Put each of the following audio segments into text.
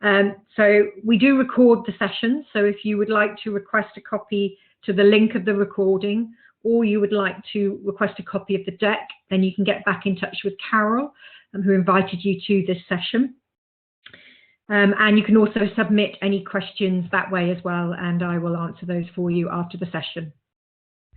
So we do record the session. So if you would like to request a copy to the link of the recording, or you would like to request a copy of the deck, then you can get back in touch with Carol, who invited you to this session. And you can also submit any questions that way as well, and I will answer those for you after the session.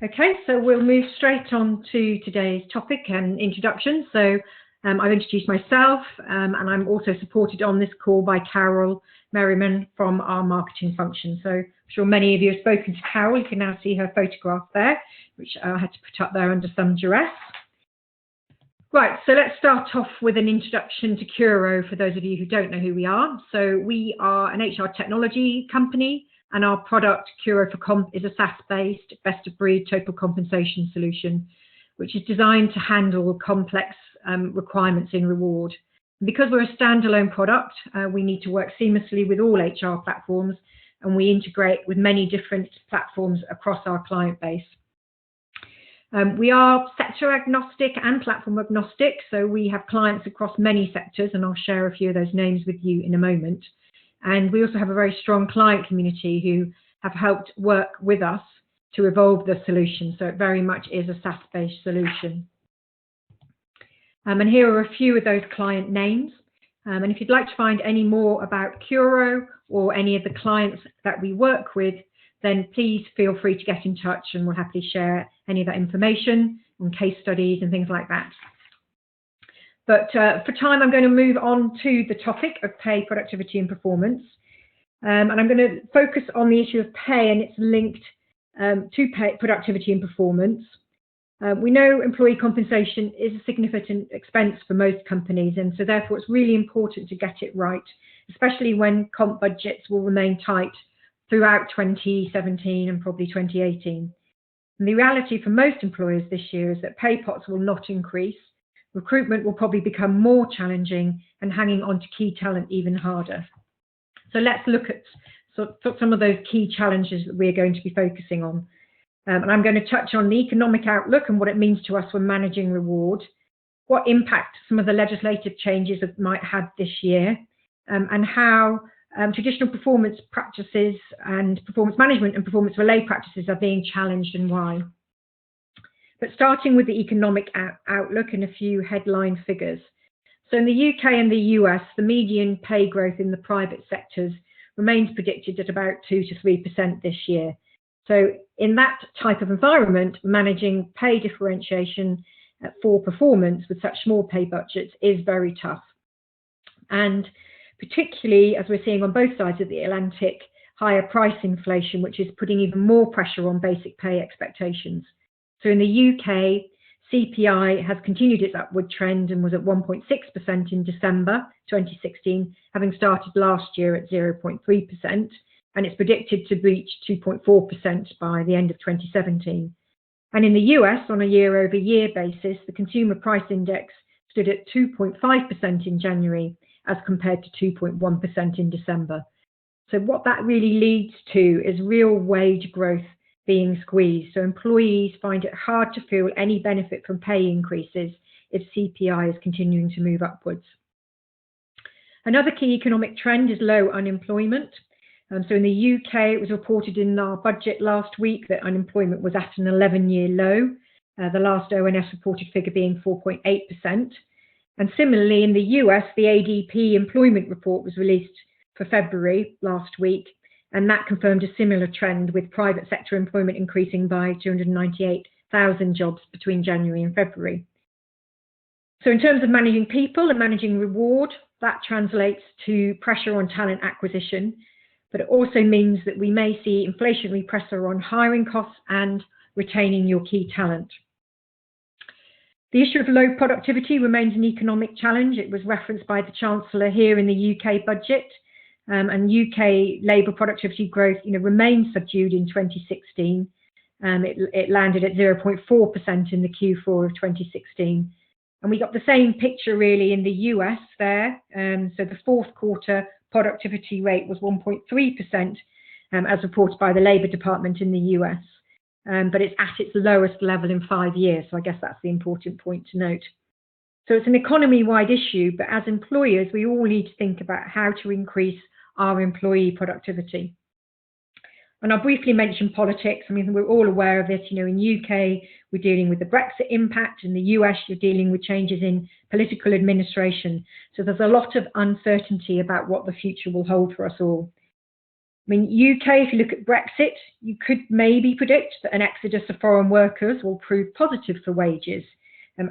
Okay, so we'll move straight on to today's topic and introduction. So I've introduced myself, and I'm also supported on this call by Carol Merriman from our marketing function. So I'm sure many of you have spoken to Carol. You can now see her photograph there, which I had to put up there under some duress. Right, so let's start off with an introduction to Curo for those of you who don't know who we are. So we are an HR technology company, and our product, Curo for Comp, is a SaaS-based best-of-breed total compensation solution, which is designed to handle complex requirements in reward. And because we're a standalone product, we need to work seamlessly with all HR platforms, and we integrate with many different platforms across our client base. We are sector agnostic and platform agnostic, so we have clients across many sectors, and I'll share a few of those names with you in a moment. And we also have a very strong client community who have helped work with us to evolve the solution, so it very much is a SaaS-based solution. And here are a few of those client names. And if you'd like to find any more about Curo or any of the clients that we work with, then please feel free to get in touch, and we'll happily share any of that information on case studies and things like that. But for time, I'm going to move on to the topic of pay, productivity and performance. And I'm going to focus on the issue of pay and its linked to pay, productivity and performance. We know employee compensation is a significant expense for most companies, and so therefore it's really important to get it right, especially when comp budgets will remain tight throughout 2017 and probably 2018. And the reality for most employers this year is that pay pots will not increase, recruitment will probably become more challenging, and hanging on to key talent even harder. So let's look at some of those key challenges that we're going to be focusing on. And I'm going to touch on the economic outlook and what it means to us when managing reward, what impact some of the legislative changes might have this year, and how traditional performance practices and performance management and performance relay practices are being challenged and why. But starting with the economic outlook and a few headline figures. So in the UK and the US, the median pay growth in the private sectors remains predicted at about 2 to 3% this year. So in that type of environment, managing pay differentiation for performance with such small pay budgets is very tough. And particularly, as we're seeing on both sides of the Atlantic, higher price inflation, which is putting even more pressure on basic pay expectations. So in the UK, CPI has continued its upward trend and was at 1.6% in December 2016, having started last year at 0.3%, and it's predicted to reach 2.4% by the end of 2017. And in the US, on a year-over-year basis, the consumer price index stood at 2.5% in January, as compared to 2.1% in December. So what that really leads to is real wage growth being squeezed. So employees find it hard to feel any benefit from pay increases if CPI is continuing to move upwards. Another key economic trend is low unemployment. So in the UK, it was reported in our budget last week that unemployment was at an 11-year low, the last ONS reported figure being 4.8%. And similarly, in the US, the ADP employment report was released for February last week, and that confirmed a similar trend, with private sector employment increasing by 298,000 jobs between January and February. So in terms of managing people and managing reward, that translates to pressure on talent acquisition, but it also means that we may see inflationary pressure on hiring costs and retaining your key talent. The issue of low productivity remains an economic challenge. It was referenced by the Chancellor here in the UK budget, and UK labour productivity growth remained subdued in 2016. It landed at 0.4% in the Q4 of 2016. And we got the same picture really in the US there. So the fourth quarter productivity rate was 1.3%, as reported by the Labour Department in the US. But it's at its lowest level in 5 years. So I guess that's the important point to note. So it's an economy-wide issue, but as employers, we all need to think about how to increase our employee productivity. And I'll briefly mention politics. I mean, we're all aware of it. You know, in UK, we're dealing with the Brexit impact. In the US, you're dealing with changes in political administration. So there's a lot of uncertainty about what the future will hold for us all. I mean, UK, if you look at Brexit, you could maybe predict that an exodus of foreign workers will prove positive for wages,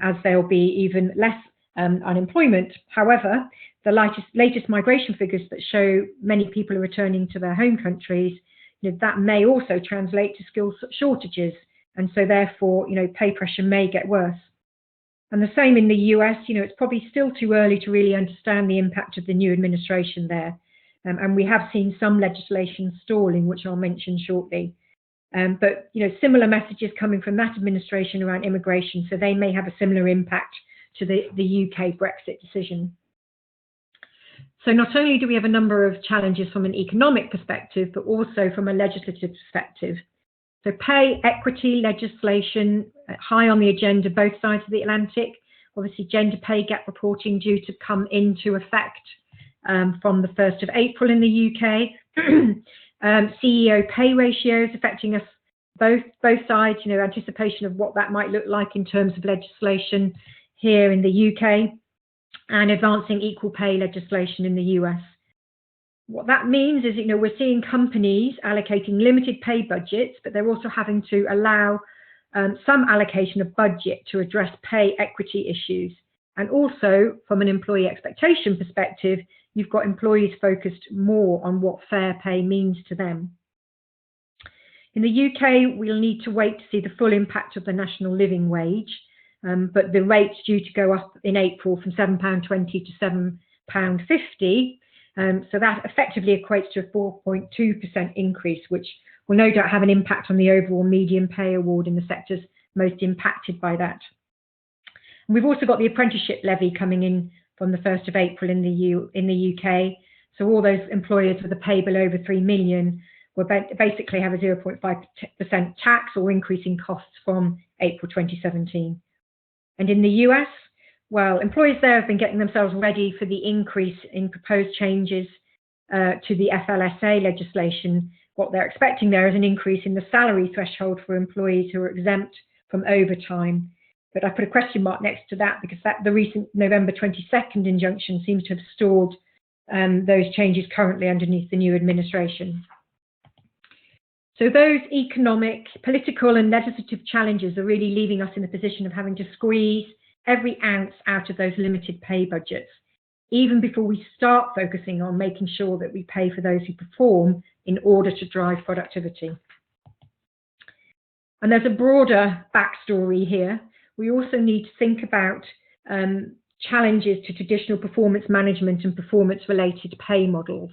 as there'll be even less unemployment. However, the latest migration figures that show many people are returning to their home countries, you know, that may also translate to skills shortages, and so therefore, you know, pay pressure may get worse. And the same in the US. You know, it's probably still too early to really understand the impact of the new administration there. And we have seen some legislation stalling, which I'll mention shortly. But you know, similar messages coming from that administration around immigration, so they may have a similar impact to the UK Brexit decision. So not only do we have a number of challenges from an economic perspective, but also from a legislative perspective. So pay equity legislation high on the agenda, both sides of the Atlantic. Obviously, gender pay gap reporting due to come into effect from the 1st of April in the UK. CEO pay ratios affecting us both sides, you know, anticipation of what that might look like in terms of legislation here in the UK, and advancing equal pay legislation in the US. What that means is, you know, we're seeing companies allocating limited pay budgets, but they're also having to allow some allocation of budget to address pay equity issues. And also, from an employee expectation perspective, you've got employees focused more on what fair pay means to them. In the UK, we'll need to wait to see the full impact of the national living wage, but the rate's due to go up in April from £7.20 to £7.50. So that effectively equates to a 4.2% increase, which will no doubt have an impact on the overall median pay award in the sectors most impacted by that. And we've also got the apprenticeship levy coming in from the 1st of April in the UK. So all those employers with a pay below over 3 million will basically have a 0.5% tax or increasing costs from April 2017. And in the US, well, employers there have been getting themselves ready for the increase in proposed changes to the FLSA legislation. What they're expecting there is an increase in the salary threshold for employees who are exempt from overtime. But I put a question mark next to that because the recent November 22nd injunction seems to have stalled those changes currently underneath the new administration. So those economic, political and legislative challenges are really leaving us in the position of having to squeeze every ounce out of those limited pay budgets, even before we start focusing on making sure that we pay for those who perform in order to drive productivity. And there's a broader backstory here. We also need to think about challenges to traditional performance management and performance-related pay models.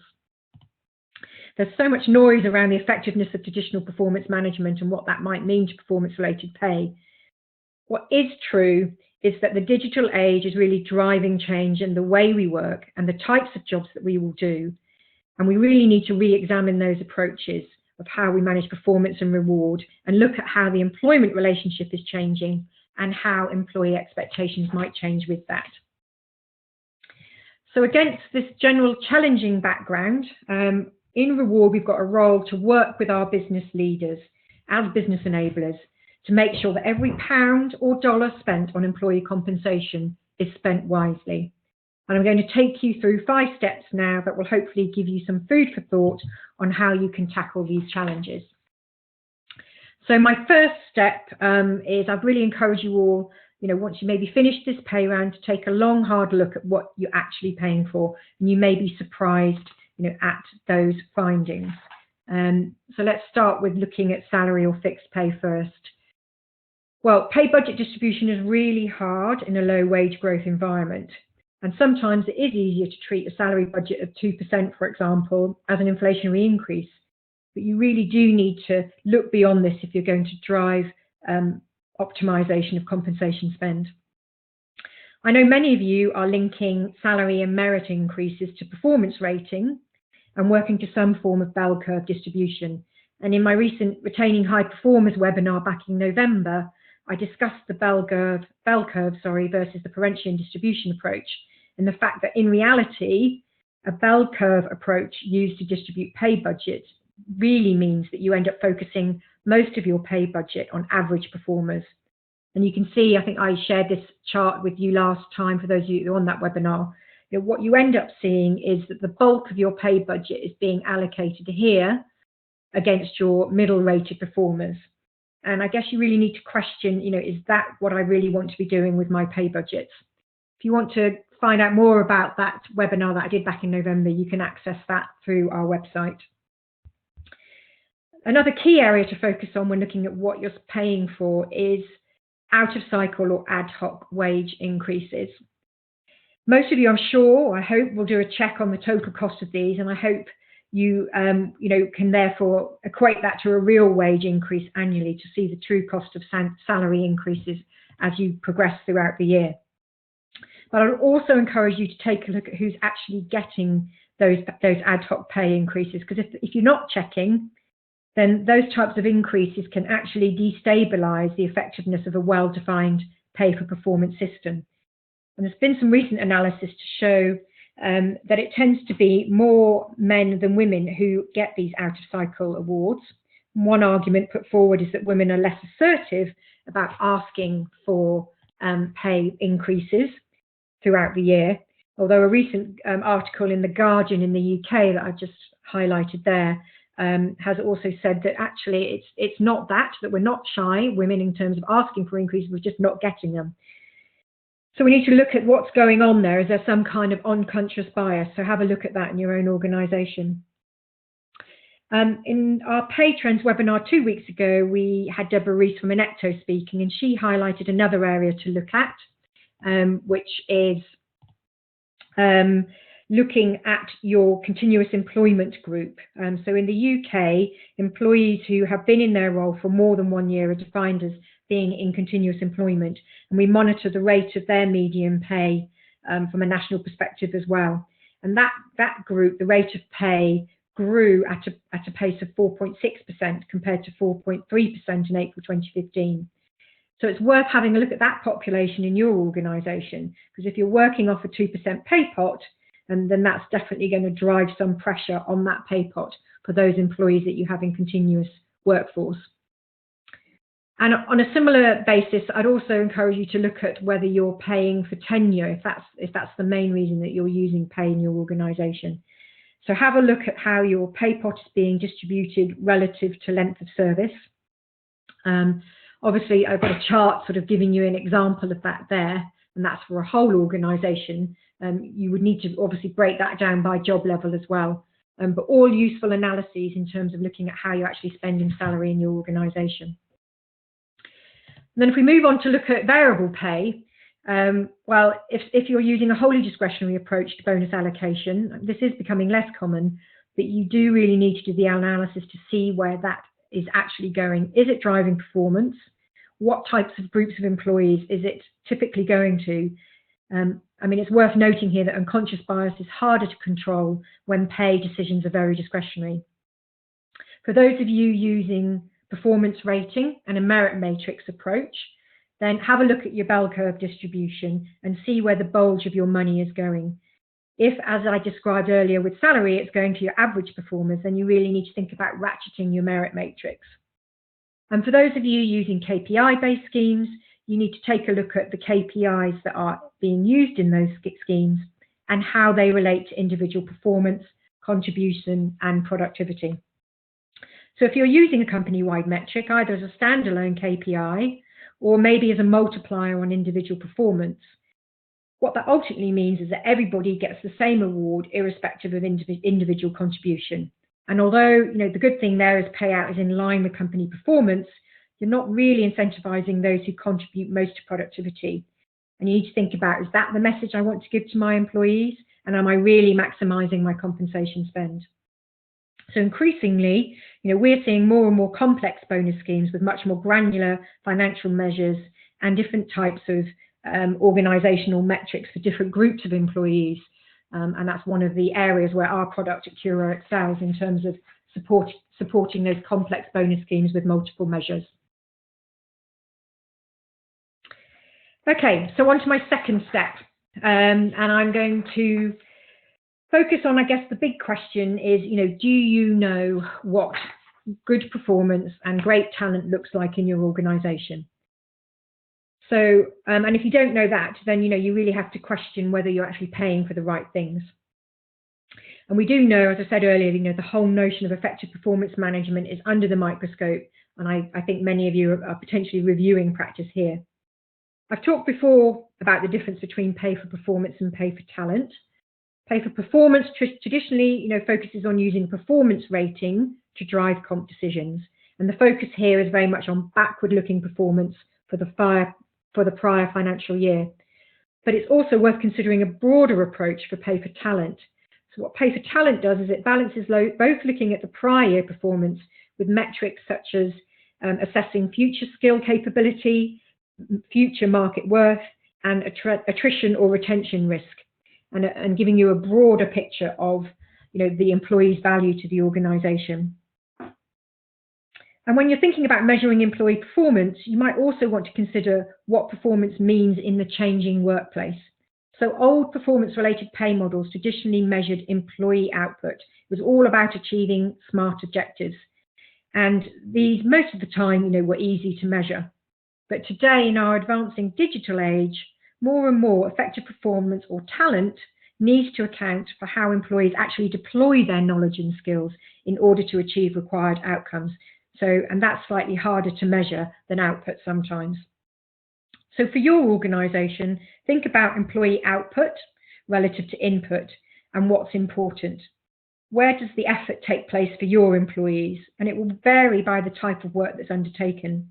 There's so much noise around the effectiveness of traditional performance management and what that might mean to performance-related pay. What is true is that the digital age is really driving change in the way we work and the types of jobs that we will do. And we really need to re-examine those approaches of how we manage performance and reward and look at how the employment relationship is changing and how employee expectations might change with that. So against this general challenging background, in Reward, we've got a role to work with our business leaders as business enablers to make sure that every pound or dollar spent on employee compensation is spent wisely. And I'm going to take you through 5 steps now that will hopefully give you some food for thought on how you can tackle these challenges. So my first step is I'd really encourage you all, you know, once you maybe finish this pay round, to take a long, hard look at what you're actually paying for, and you may be surprised, you know, at those findings. So let's start with looking at salary or fixed pay first. Well, pay budget distribution is really hard in a low wage growth environment. And sometimes it is easier to treat a salary budget of 2%, for example, as an inflationary increase. But you really do need to look beyond this if you're going to drive optimization of compensation spend. I know many of you are linking salary and merit increases to performance rating and working to some form of bell curve distribution. And in my recent Retaining High Performers webinar back in November, I discussed the bell curve versus the Parentian distribution approach, and the fact that in reality, a bell curve approach used to distribute pay budgets really means that you end up focusing most of your pay budget on average performers. And you can see, I think I shared this chart with you last time for those of you who are on that webinar. What you end up seeing is that the bulk of your pay budget is being allocated here against your middle rated performers. And I guess you really need to question, is that what I really want to be doing with my pay budgets? If you want to find out more about that webinar that I did back in November, you can access that through our website. Another key area to focus on when looking at what you're paying for is out of cycle or ad hoc wage increases. Most of you, I'm sure, I hope, will do a check on the total cost of these, and I hope you, can therefore equate that to a real wage increase annually to see the true cost of salary increases as you progress throughout the year. But I would also encourage you to take a look at who's actually getting those ad hoc pay increases, because if you're not checking, then those types of increases can actually destabilize the effectiveness of a well-defined pay for performance system. And there's been some recent analysis to show that it tends to be more men than women who get these out of cycle awards. One argument put forward is that women are less assertive about asking for pay increases throughout the year, although a recent article in The Guardian in the UK that I just highlighted there has also said that actually it's not that we're not shy, women, in terms of asking for increases, we're just not getting them. So we need to look at what's going on there. Is there some kind of unconscious bias? So have a look at that in your own organisation. In our Pay Trends webinar 2 weeks ago, we had Deborah Rees from Inecto speaking, and she highlighted another area to look at, which is looking at your continuous employment group. So in the UK, employees who have been in their role for more than 1 year are defined as being in continuous employment, and we monitor the rate of their median pay from a national perspective as well. And that group, the rate of pay, grew at a pace of 4.6% compared to 4.3% in April 2015. So it's worth having a look at that population in your organisation, because if you're working off a 2% pay pot, and then that's definitely going to drive some pressure on that pay pot for those employees that you have in continuous workforce. And on a similar basis, I'd also encourage you to look at whether you're paying for tenure, if that's the main reason that you're using pay in your organisation. So have a look at how your pay pot is being distributed relative to length of service. Obviously, I've got a chart sort of giving you an example of that there, and that's for a whole organisation. You would need to obviously break that down by job level as well. But all useful analyses in terms of looking at how you're actually spending salary in your organisation. Then if we move on to look at variable pay, well, if you're using a wholly discretionary approach to bonus allocation, this is becoming less common, but you do really need to do the analysis to see where that is actually going. Is it driving performance? What types of groups of employees is it typically going to? I mean, it's worth noting here that unconscious bias is harder to control when pay decisions are very discretionary. For those of you using performance rating and a merit matrix approach, then have a look at your bell curve distribution and see where the bulge of your money is going. If, as I described earlier with salary, it's going to your average performers, then you really need to think about ratcheting your merit matrix. And for those of you using KPI-based schemes, you need to take a look at the KPIs that are being used in those schemes and how they relate to individual performance, contribution, and productivity. So if you're using a company-wide metric, either as a standalone KPI or maybe as a multiplier on individual performance, what that ultimately means is that everybody gets the same award irrespective of individual contribution. And although the good thing there is payout is in line with company performance, you're not really incentivizing those who contribute most to productivity. And you need to think about, is that the message I want to give to my employees? And am I really maximizing my compensation spend? So increasingly, we're seeing more and more complex bonus schemes with much more granular financial measures and different types of organizational metrics for different groups of employees. And that's one of the areas where our product at Curo excels in terms of supporting those complex bonus schemes with multiple measures. Okay, so on to my second step. And I'm going to focus on, I guess, the big question is, do you know what good performance and great talent looks like in your organization? So, and if you don't know that, then, you really have to question whether you're actually paying for the right things. And we do know, as I said earlier, the whole notion of effective performance management is under the microscope. And I think many of you are potentially reviewing practice here. I've talked before about the difference between pay for performance and pay for talent. Pay for performance traditionally, focuses on using performance rating to drive comp decisions. And the focus here is very much on backward-looking performance for the prior financial year. But it's also worth considering a broader approach for pay for talent. So what pay for talent does is it balances both looking at the prior year performance with metrics such as assessing future skill capability, future market worth, and attrition or retention risk, and giving you a broader picture of the employee's value to the organization. And when you're thinking about measuring employee performance, you might also want to consider what performance means in the changing workplace. So old performance-related pay models traditionally measured employee output. It was all about achieving SMART objectives. And these, most of the time, were easy to measure. But today, in our advancing digital age, more and more effective performance or talent needs to account for how employees actually deploy their knowledge and skills in order to achieve required outcomes. And that's slightly harder to measure than output sometimes. So for your organization, think about employee output relative to input and what's important. Where does the effort take place for your employees? And it will vary by the type of work that's undertaken.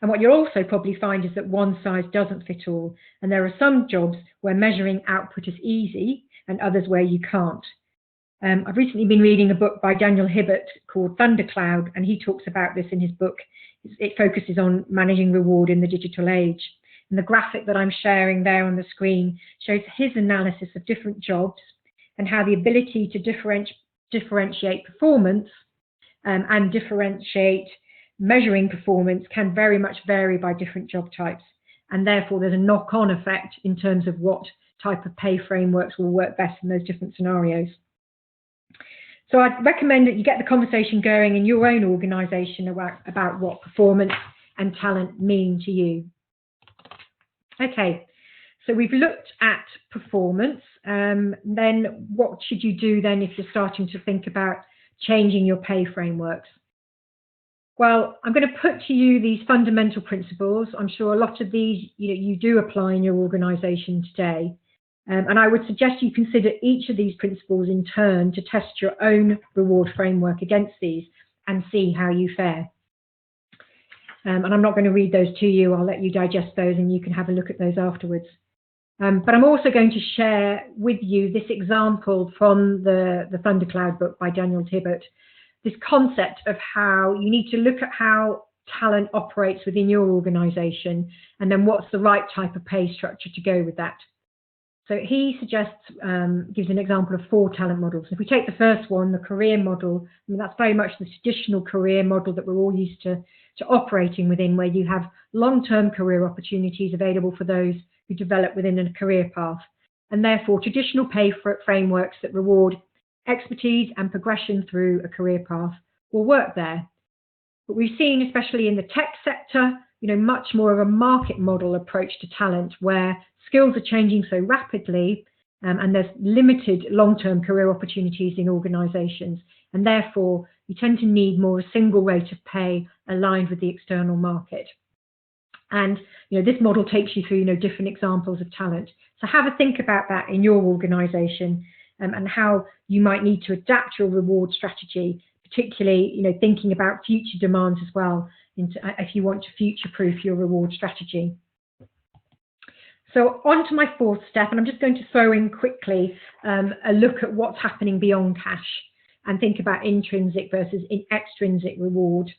And what you'll also probably find is that one size doesn't fit all. And there are some jobs where measuring output is easy and others where you can't. I've recently been reading a book by Daniel Hibbert called Thundercloud, and he talks about this in his book. It focuses on managing reward in the digital age. And the graphic that I'm sharing there on the screen shows his analysis of different jobs and how the ability to differentiate performance and differentiate measuring performance can very much vary by different job types. And therefore, there's a knock-on effect in terms of what type of pay frameworks will work best in those different scenarios. So I'd recommend that you get the conversation going in your own organisation about what performance and talent mean to you. Okay, so we've looked at performance. Then what should you do then if you're starting to think about changing your pay frameworks? Well, I'm going to put to you these fundamental principles. I'm sure a lot of these you do apply in your organisation today. And I would suggest you consider each of these principles in turn to test your own reward framework against these and see how you fare. And I'm not going to read those to you. I'll let you digest those and you can have a look at those afterwards. But I'm also going to share with you this example from the Thundercloud book by Daniel Hibbert, this concept of how you need to look at how talent operates within your organisation and then what's the right type of pay structure to go with that. So he suggests, gives an example of 4 talent models. If we take the first one, the career model, that's very much the traditional career model that we're all used to operating within, where you have long-term career opportunities available for those who develop within a career path. And therefore, traditional pay frameworks that reward expertise and progression through a career path will work there. But we've seen, especially in the tech sector, much more of a market model approach to talent, where skills are changing so rapidly and there's limited long-term career opportunities in organizations. And therefore, you tend to need more a single rate of pay aligned with the external market. And this model takes you through different examples of talent. So have a think about that in your organization and how you might need to adapt your reward strategy, particularly thinking about future demands as well, if you want to future-proof your reward strategy. So on to my 4th step, and I'm just going to throw in quickly a look at what's happening beyond cash and think about intrinsic versus extrinsic reward.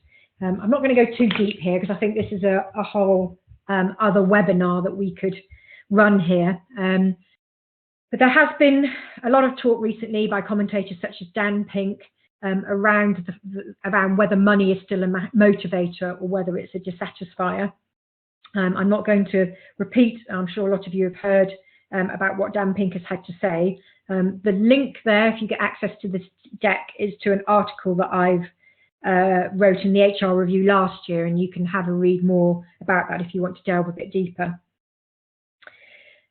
I'm not going to go too deep here because I think this is a whole other webinar that we could run here. But there has been a lot of talk recently by commentators such as Dan Pink around whether money is still a motivator or whether it's a dissatisfier. I'm not going to repeat, I'm sure a lot of you have heard about what Dan Pincus had to say. The link there, if you get access to this deck, is to an article that I've wrote in the HR Review last year, and you can have a read more about that if you want to delve a bit deeper.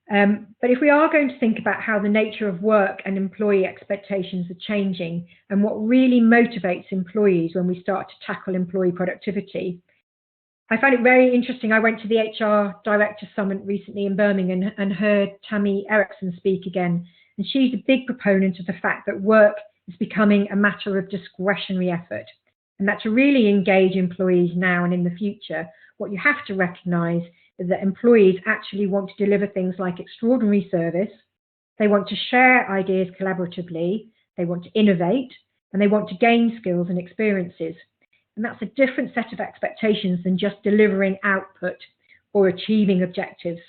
But if we are going to think about how the nature of work and employee expectations are changing and what really motivates employees when we start to tackle employee productivity, I found it very interesting. I went to the HR Director Summit recently in Birmingham and heard Tammy Erickson speak again. And she's a big proponent of the fact that work is becoming a matter of discretionary effort. And that to really engage employees now and in the future, what you have to recognise is that employees actually want to deliver things like extraordinary service. They want to share ideas collaboratively. They want to innovate, and they want to gain skills and experiences. And that's a different set of expectations than just delivering output or achieving objectives.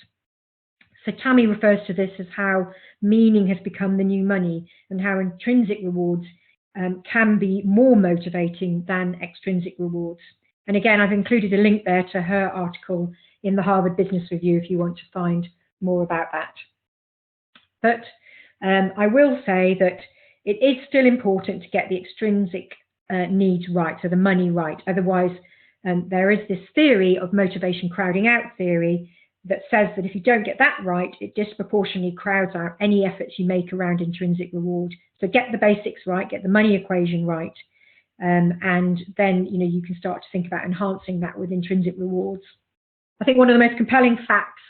So Tammy refers to this as how meaning has become the new money and how intrinsic rewards can be more motivating than extrinsic rewards. And again, I've included a link there to her article in the Harvard Business Review if you want to find more about that. But I will say that it is still important to get the extrinsic needs right, so the money right. Otherwise, there is this theory of motivation crowding out theory that says that if you don't get that right, it disproportionately crowds out any efforts you make around intrinsic reward. So get the basics right, get the money equation right, and then you can start to think about enhancing that with intrinsic rewards. I think one of the most compelling facts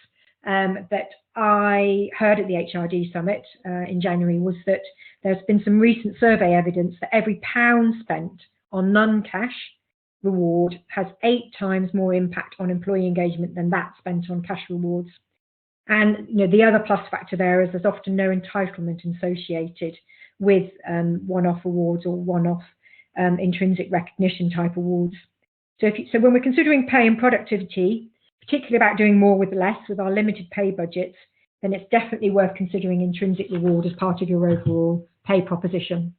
that I heard at the HRD Summit in January was that there's been some recent survey evidence that every £1 spent on non-cash reward has 8 times more impact on employee engagement than that spent on cash rewards. And the other plus factor there is there's often no entitlement associated with one-off awards or one-off intrinsic recognition type awards. So when we're considering pay and productivity, particularly about doing more with less with our limited pay budgets, then it's definitely worth considering intrinsic reward as part of your overall pay proposition.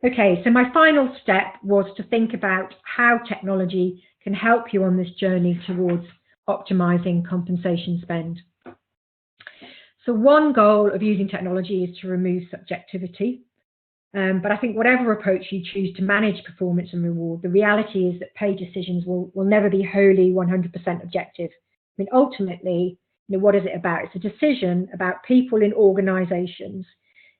Okay, so my final step was to think about how technology can help you on this journey towards optimizing compensation spend. So one goal of using technology is to remove subjectivity. But I think whatever approach you choose to manage performance and reward, the reality is that pay decisions will never be wholly 100% objective. I mean, ultimately, what is it about? It's a decision about people in organizations,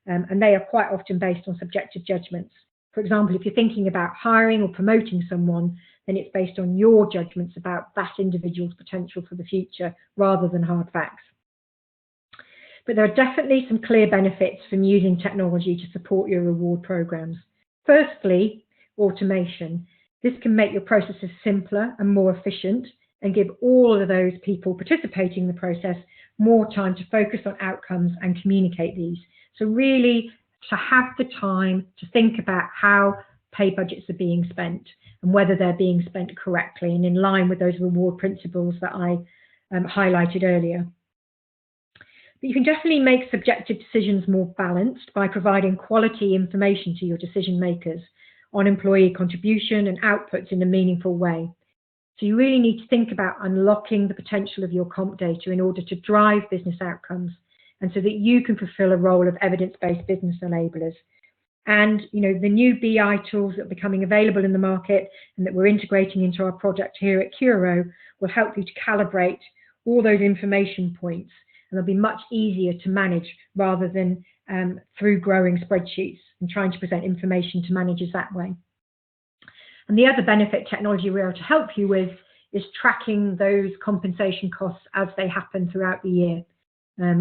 and they are quite often based on subjective judgments. For example, if you're thinking about hiring or promoting someone, then it's based on your judgments about that individual's potential for the future rather than hard facts. But there are definitely some clear benefits from using technology to support your reward programs. Firstly, automation. This can make your processes simpler and more efficient and give all of those people participating in the process more time to focus on outcomes and communicate these. So really to have the time to think about how pay budgets are being spent and whether they're being spent correctly and in line with those reward principles that I highlighted earlier. But you can definitely make subjective decisions more balanced by providing quality information to your decision makers on employee contribution and outputs in a meaningful way. So you really need to think about unlocking the potential of your comp data in order to drive business outcomes and so that you can fulfill a role of evidence-based business enablers. And the new BI tools that are becoming available in the market and that we're integrating into our project here at Curo will help you to calibrate all those information points, and they'll be much easier to manage rather than through growing spreadsheets and trying to present information to managers that way. And the other benefit technology will be able to help you with is tracking those compensation costs as they happen throughout the year,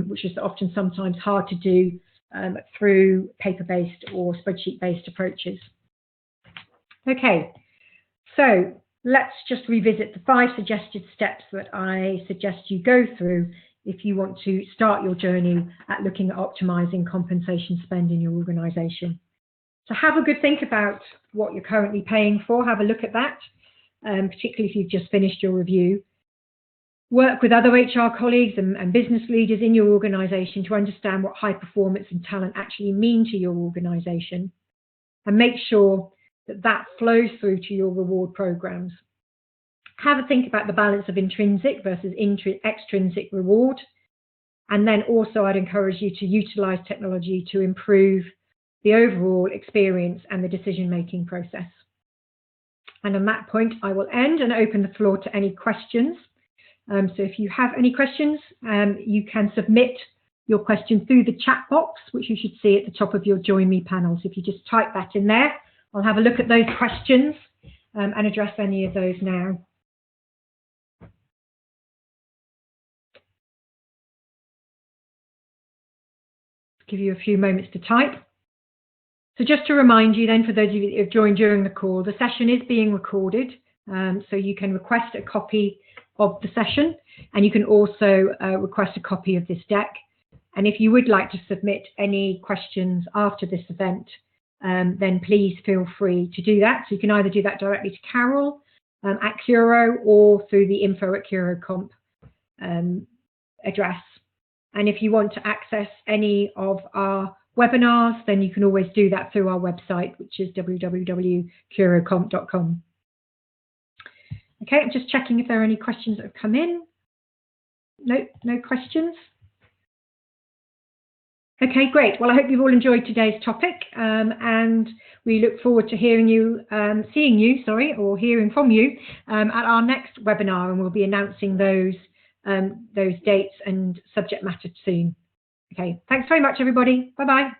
which is often sometimes hard to do through paper-based or spreadsheet-based approaches. Okay, so let's just revisit the 5 suggested steps that I suggest you go through if you want to start your journey at looking at optimizing compensation spend in your organization. So have a good think about what you're currently paying for, have a look at that, particularly if you've just finished your review. Work with other HR colleagues and business leaders in your organization to understand what high performance and talent actually mean to your organization, and make sure that that flows through to your reward programs. Have a think about the balance of intrinsic versus extrinsic reward. And then also I'd encourage you to utilize technology to improve the overall experience and the decision-making process. And on that point, I will end and open the floor to any questions. So if you have any questions, you can submit your question through the chat box, which you should see at the top of your Join Me panel. So if you just type that in there, I'll have a look at those questions and address any of those now. Give you a few moments to type. So just to remind you then, for those of you that have joined during the call, the session is being recorded. So you can request a copy of the session, and you can also request a copy of this deck. And if you would like to submit any questions after this event, then please feel free to do that. So you can either do that directly to Carol at Curo or through the info@CuroComp address. And if you want to access any of our webinars, then you can always do that through our website, which is www.curocomp.com. Okay, I'm just checking if there are any questions that have come in. No, no questions. Okay, great. Well, I hope you've all enjoyed today's topic, and we look forward to hearing from you at our next webinar, and we'll be announcing those dates and subject matter soon. Okay, thanks very much, everybody. Bye-bye.